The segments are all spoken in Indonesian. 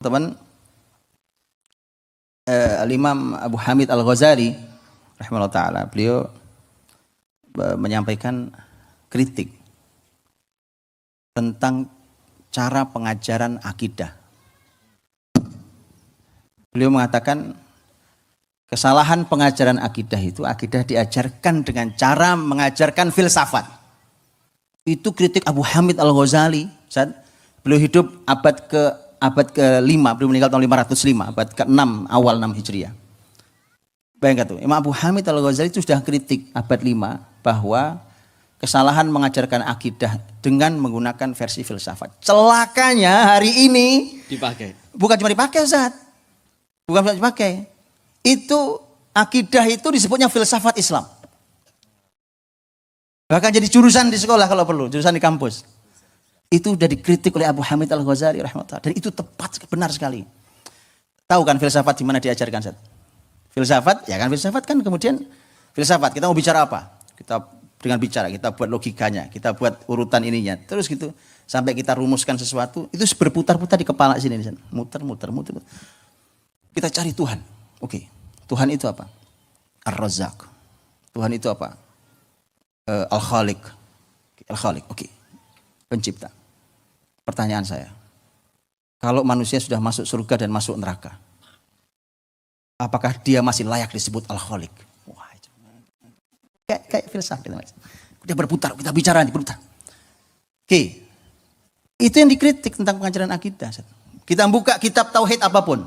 Teman, Al-Imam Abu Hamid Al-Ghazali rahimahullah ta'ala, beliau menyampaikan kritik tentang cara pengajaran akidah. Beliau mengatakan kesalahan pengajaran akidah itu, akidah diajarkan dengan cara mengajarkan filsafat. Itu kritik Abu Hamid Al-Ghazali. Beliau hidup abad ke-5, beliau meninggal tahun 505, abad ke-6, awal 6 Hijriah. Bayangkan tuh, Imam Abu Hamid Al-Ghazali itu sudah kritik abad 5 bahwa kesalahan mengajarkan akidah dengan menggunakan versi filsafat. Celakanya hari ini dipakai. Bukan cuma dipakai, Ustaz. Bukan cuma dipakai. Itu akidah itu disebutnya filsafat Islam. Bahkan jadi jurusan di sekolah kalau perlu, jurusan di kampus. Itu sudah dikritik oleh Abu Hamid Al-Ghazali rahimahullah. Dan itu tepat, benar sekali. Tahu kan filsafat di mana diajarkan, Ustaz? Filsafat, ya kan filsafat kan kemudian filsafat. Kita mau bicara apa? Kita dengan bicara, kita buat logikanya, kita buat urutan ininya. Terus gitu sampai kita rumuskan sesuatu, itu berputar-putar di kepala sini, muter. Kita cari Tuhan. Oke. Tuhan itu apa? Ar-Razzaq. Tuhan itu apa? Al-Khaliq. Al-Khaliq. Oke. Pencipta. Pertanyaan saya. Kalau manusia sudah masuk surga dan masuk neraka, apakah dia masih layak disebut Al-Khaliq? Wah, kayak filsafat. Kita berputar, kita bicara berputar. Oke. Itu yang dikritik tentang pengajaran akidah. Kita buka kitab tauhid apapun.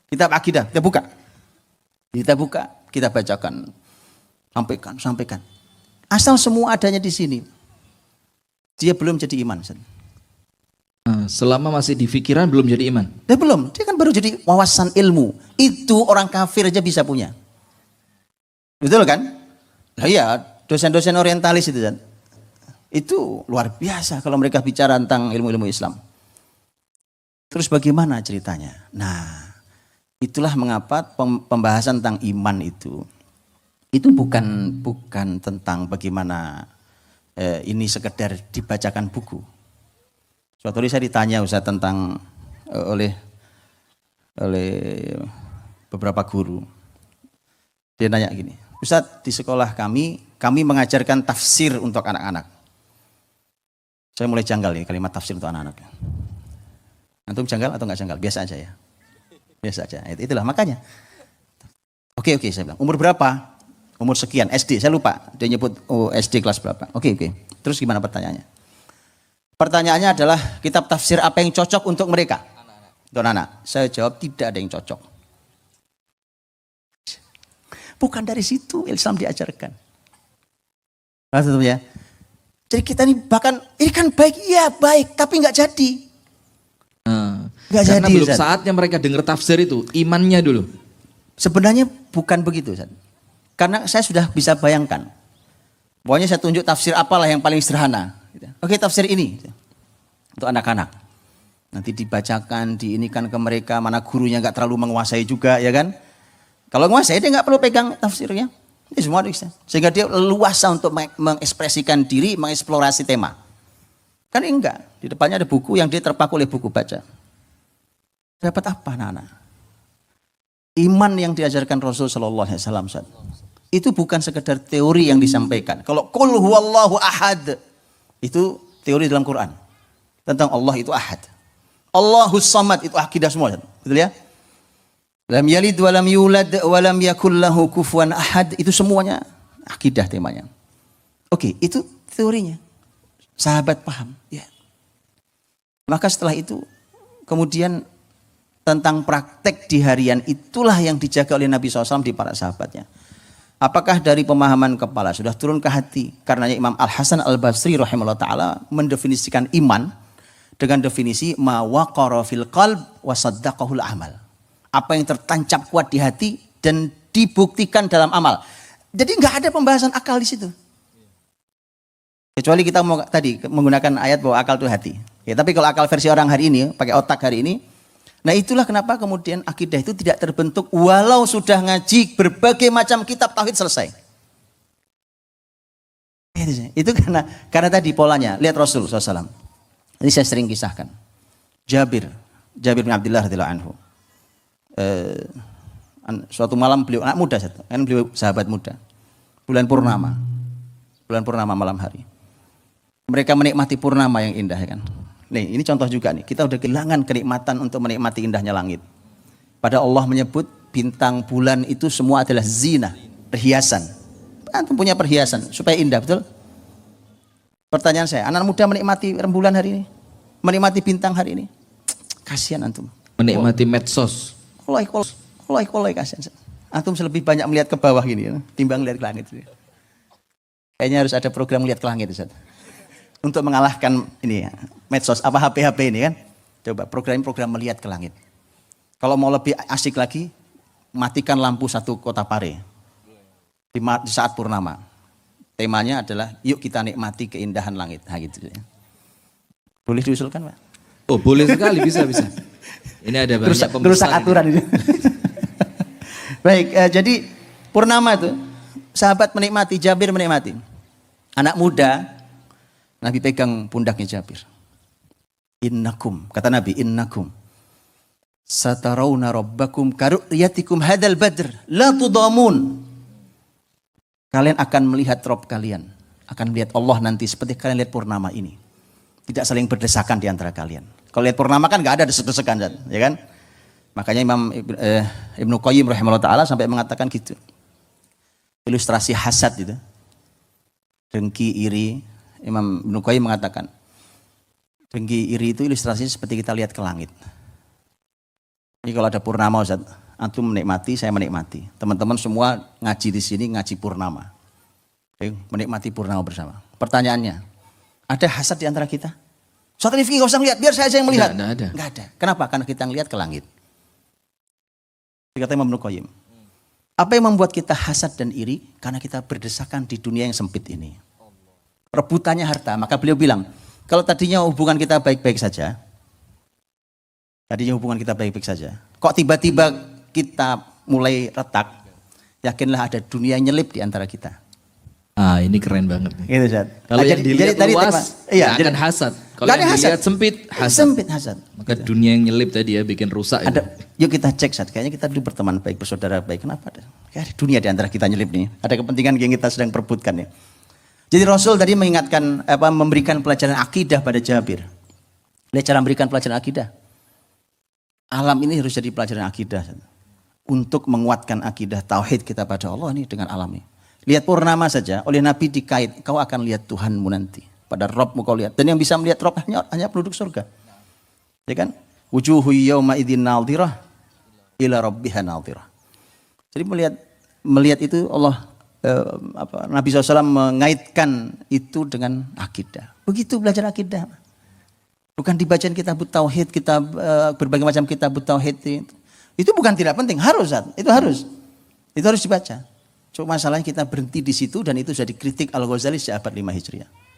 Kitab akidah, kita buka. Kita bacakan. Sampaikan. Asal semua adanya di sini. Dia belum jadi iman. Selama masih di pikiran belum jadi iman? Dia belum, dia kan baru jadi wawasan ilmu. Itu orang kafir aja bisa punya. Betul kan? Nah iya, dosen-dosen orientalis itu kan. Itu luar biasa kalau mereka bicara tentang ilmu-ilmu Islam. Terus bagaimana ceritanya? Nah, itulah mengapa pembahasan tentang iman itu bukan tentang bagaimana ini sekedar dibacakan buku. Suatu hari saya ditanya Ustaz tentang oleh beberapa guru. Dia nanya gini, Ustaz, di sekolah kami mengajarkan tafsir untuk anak-anak. Saya mulai janggal ya kalimat tafsir untuk anak-anak. Antum janggal atau enggak janggal? Biasa aja ya. Biasa aja. Itulah makanya. Oke, saya bilang, umur berapa? Umur sekian, SD, saya lupa. Dia nyebut SD kelas berapa. Oke. Terus gimana pertanyaannya? Pertanyaannya adalah kitab tafsir apa yang cocok untuk mereka? Untuk anak. Saya jawab tidak ada yang cocok. Bukan dari situ Islam diajarkan. Maksudnya ya. Jadi kita ini bahkan ini kan baik, iya baik, tapi nggak jadi. Karena belum saatnya mereka dengar tafsir itu, imannya dulu. Sebenarnya bukan begitu, Ustaz. Karena saya sudah bisa bayangkan. Pokoknya saya tunjuk tafsir apalah yang paling sederhana. Oke, tafsir ini untuk anak-anak. Nanti dibacakan, diinikan ke mereka, mana gurunya nggak terlalu menguasai juga, ya kan? Kalau menguasai dia nggak perlu pegang tafsirnya. Ini semua bisa. Sehingga dia leluasa untuk mengekspresikan diri, mengeksplorasi tema. Kan enggak. Di depannya ada buku yang dia terpaku oleh buku baca. Dapat apa anak-anak? Iman yang diajarkan Rasul sallallahu alaihi wasallam itu bukan sekedar teori yang disampaikan. Kalau qul huwallahu ahad itu teori dalam Quran tentang Allah itu ahad. Allahus samad itu akidah semua. Betul ya? Lam yalid wa lam yulad wa lam yakul lahu kufuwan ahad, itu semuanya akidah temanya. Oke, itu teorinya. Sahabat paham, ya. Maka setelah itu kemudian tentang praktek di harian itulah yang dijaga oleh Nabi SAW di para sahabatnya. Apakah dari pemahaman kepala sudah turun ke hati? Karenanya Imam Al-Hasan Al-Basri rahimahullah ta'ala mendefinisikan iman dengan definisi ma waqara fil qalb wa saddaqahul amal. Apa yang tertancap kuat di hati dan dibuktikan dalam amal. Jadi nggak ada pembahasan akal di situ. Kecuali kita tadi menggunakan ayat bahwa akal itu hati. Ya, tapi kalau akal versi orang hari ini, pakai otak hari ini, nah itulah kenapa kemudian akidah itu tidak terbentuk walau sudah ngaji berbagai macam kitab tauhid selesai. Itu karena tadi polanya. Lihat Rasul SAW. Ini saya sering kisahkan. Jabir Jabir bin Abdullah radhiyallahu anhu. Suatu malam beliau anak muda, kan beliau sahabat muda. Bulan purnama malam hari. Mereka menikmati purnama yang indah, ya kan. Nih, ini contoh juga nih. Kita udah kehilangan kenikmatan untuk menikmati indahnya langit. Pada Allah menyebut bintang, bulan itu semua adalah zina, perhiasan. Antum punya perhiasan supaya indah, betul? Pertanyaan saya, anak muda menikmati rembulan hari ini, menikmati bintang hari ini. Kasihan antum. Menikmati medsos. Kolai kasihan. Antum lebih banyak melihat ke bawah gini, ya, timbang melihat ke langit. Kayaknya harus ada program melihat ke langit, Ustaz. Untuk mengalahkan ini ya, medsos apa HP ini kan. Coba program melihat ke langit. Kalau mau lebih asik lagi, matikan lampu satu kota Pare di saat purnama. Temanya adalah yuk kita nikmati keindahan langit. Nah, gitu ya. Boleh diusulkan, Pak? Oh, boleh sekali, bisa. Ini ada banyak pemesan. Merusak aturan ini. Baik, jadi purnama itu sahabat menikmati, Jabir menikmati. Anak muda, Nabi pegang pundaknya Jabir. Innakum, kata Nabi, innakum satarawna rabbakum karu'yatikum hadal badr la tudamun. Kalian akan melihat Rabb kalian, akan melihat Allah nanti seperti kalian lihat purnama ini. Tidak saling berdesakan di antara kalian. Kalau lihat purnama kan enggak ada desek-desekan, ya kan? Makanya Imam Ibnu Qayyim rahimahullah taala sampai mengatakan gitu. Ilustrasi hasad itu. Dengki, iri. Imam Ibnu Qayyim mengatakan dengki, iri itu ilustrasinya seperti kita lihat ke langit. Jadi kalau ada purnama, Ustaz, antum menikmati, saya menikmati. Teman-teman semua ngaji di sini ngaji purnama. Menikmati purnama bersama. Pertanyaannya, ada hasad di antara kita? Ustaz Rifki nggak usah lihat, biar saya aja yang melihat. Nggak ada. Kenapa? Karena kita ngelihat ke langit. Kata Imam Ibnu Qayyim. Apa yang membuat kita hasad dan iri? Karena kita berdesakan di dunia yang sempit ini. Rebutannya harta. Maka beliau bilang, kalau tadinya hubungan kita baik-baik saja, kok tiba-tiba kita mulai retak, yakinlah ada dunia nyelip di antara kita. Ah, ini keren banget. Gitu, Ustaz. Kalau yang dilihat luas, akan hasad. Kalau yang dilihat sempit, hasad. Maka dunia yang nyelip tadi ya bikin rusak. Yuk kita cek, Ustaz. Kayaknya kita dulu berteman baik, bersaudara baik. Kenapa? Kayak ada dunia di antara kita nyelip nih. Ada kepentingan yang kita sedang perebutkan ya. Jadi Rasul tadi mengingatkan, memberikan pelajaran akidah pada Jabir. Lihat cara memberikan pelajaran akidah. Alam ini harus jadi pelajaran akidah. Untuk menguatkan akidah tauhid kita pada Allah ini dengan alam ini. Lihat purnama saja, oleh Nabi dikait, kau akan lihat Tuhanmu nanti. Pada Rabbmu kau lihat. Dan yang bisa melihat Rabb hanya penduduk surga. Ya kan? Wujuhu yawma idzin nadhirah ila rabbiha nadhirah. Jadi melihat itu Allah, Nabi SAW mengaitkan itu dengan akidah. Begitu belajar akidah. Bukan dibacaan kitab tauhid, kitab berbagai macam kitab tauhid. Itu bukan tidak penting, harus. Itu harus dibaca. Cuma masalahnya kita berhenti di situ dan itu sudah dikritik Al-Ghazali sejak abad 5 Hijriah.